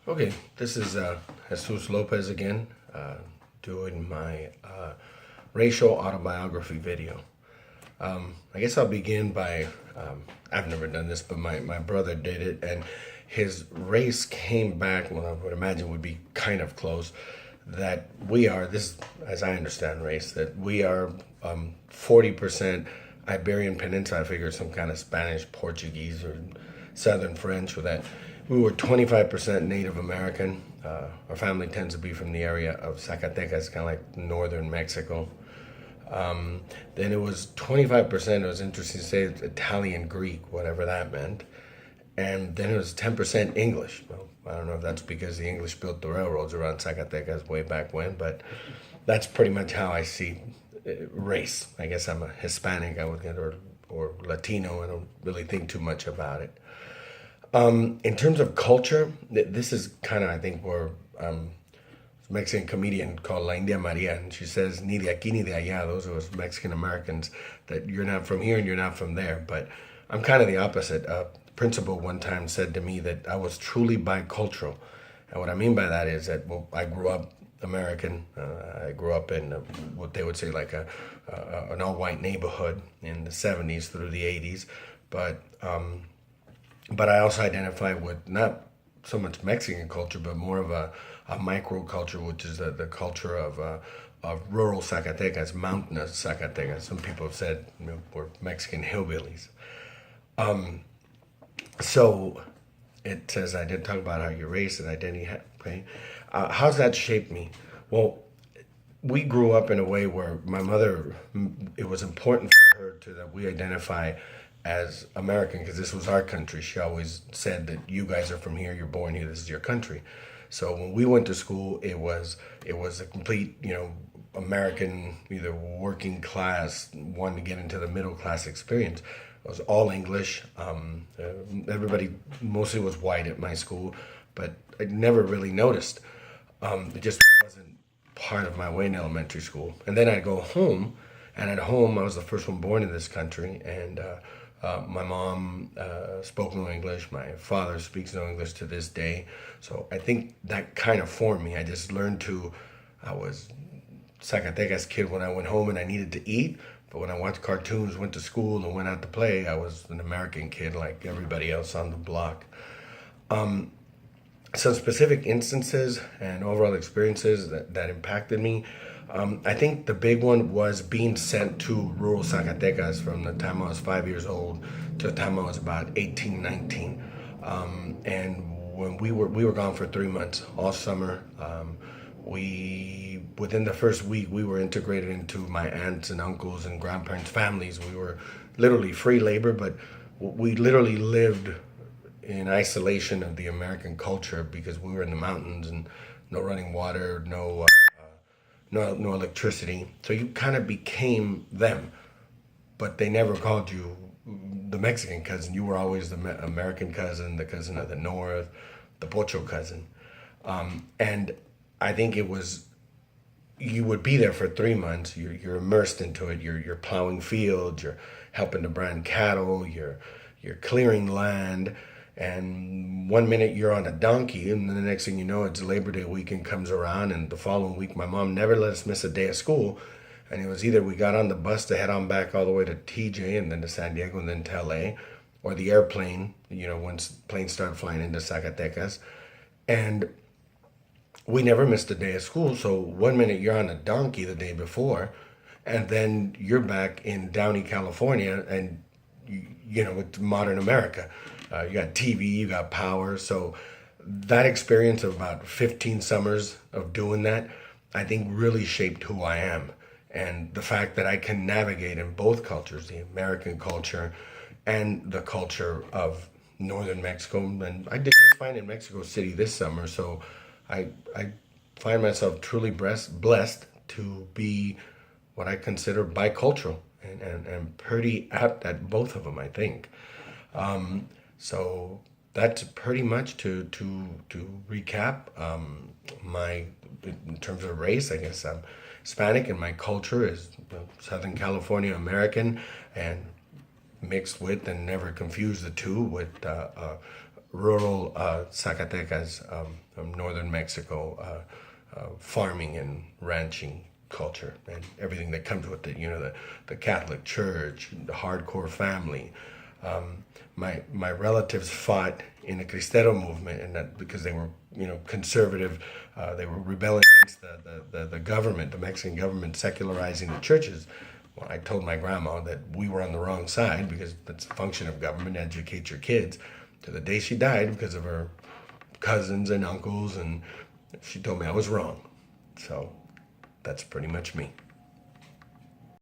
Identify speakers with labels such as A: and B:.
A: Okay, this is Jesus Lopez again, doing my racial autobiography video. I guess I'll begin by, I've never done this, but my brother did it, and his race came back, well, I would imagine would be kind of close, that we are, this as I understand race, that we are 40% Iberian Peninsula, I figured some kind of Spanish, Portuguese, or Southern French with that. We were 25% Native American. Our family tends to be from the area of Zacatecas, kind of like northern Mexico. Then it was 25%, it was interesting to say, Italian Greek, whatever that meant. And then it was 10% English. Well, I don't know if that's because the English built the railroads around Zacatecas way back when, but that's pretty much how I see race. I guess I'm a Hispanic, I would get, or Latino. I don't really think too much about it. In terms of culture, this is kind of, I think, where a Mexican comedian called La India Maria, and she says, ni de aquí ni de allá, those are us Mexican Americans, that you're not from here and you're not from there. But I'm kind of the opposite. The principal one time said to me that I was truly bicultural. And what I mean by that is that, well, I grew up American. I grew up in what they would say like an all-white neighborhood in the 70s through the 80s. But I also identify with not so much Mexican culture, but more of a micro culture, which is the culture of rural Zacatecas, mountainous Zacatecas. Some people have said, we're Mexican hillbillies. So it says, I did talk about how your race and identity, okay? How's that shaped me? Well, we grew up in a way where my mother, it was important for her to that we identify as American because this was our country. She always said that you guys are from here, you're born here, this is your country. So when we went to school, it was a complete, American, either working class, wanting to get into the middle class experience. It was all English. Everybody mostly was white at my school, but I never really noticed. It just wasn't part of my way in elementary school. And then I'd go home, and at home I was the first one born in this country, and my mom spoke no English. My father speaks no English to this day. So I think that kind of formed me. I was Zacatecas kid when I went home and I needed to eat. But when I watched cartoons, went to school, and went out to play, I was an American kid like everybody else on the block. Some specific instances and overall experiences that impacted me. I think the big one was being sent to rural Zacatecas from the time I was 5 years old to the time I was about 18, 19. And when we were gone for 3 months, all summer. Within the first week, we were integrated into my aunts and uncles and grandparents' families. We were literally free labor, but we literally lived in isolation of the American culture because we were in the mountains and no running water, no electricity. So you kind of became them, but they never called you the Mexican cousin. You were always the American cousin, the cousin of the North, the Pocho cousin. And I think it was, you would be there for 3 months. You're immersed into it. You're plowing fields. You're helping to brand cattle. You're clearing land. And 1 minute you're on a donkey, and then the next thing you know, it's Labor Day weekend comes around, and the following week, my mom never let us miss a day of school. And it was either we got on the bus to head on back all the way to TJ and then to San Diego and then to LA, or the airplane, once planes started flying into Zacatecas. And we never missed a day of school. So 1 minute you're on a donkey the day before, and then you're back in Downey, California, and it's modern America. You got TV, you got power. So that experience of about 15 summers of doing that, I think really shaped who I am. And the fact that I can navigate in both cultures, the American culture and the culture of northern Mexico. And I did just fine in Mexico City this summer. So I find myself truly blessed to be what I consider bicultural and pretty apt at both of them, I think. So that's pretty much to recap my, in terms of race, I guess I'm Hispanic and my culture is Southern California American, and mixed with and never confuse the two with rural Zacatecas, northern Mexico, farming and ranching culture and everything that comes with it. You know, the Catholic Church, the hardcore family. My relatives fought in the Cristero movement, and that because they were conservative, they were rebelling against the government, the Mexican government secularizing the churches. Well, I told my grandma that we were on the wrong side because that's the function of government, educate your kids. To the day she died, because of her cousins and uncles, and she told me I was wrong. So that's pretty much me.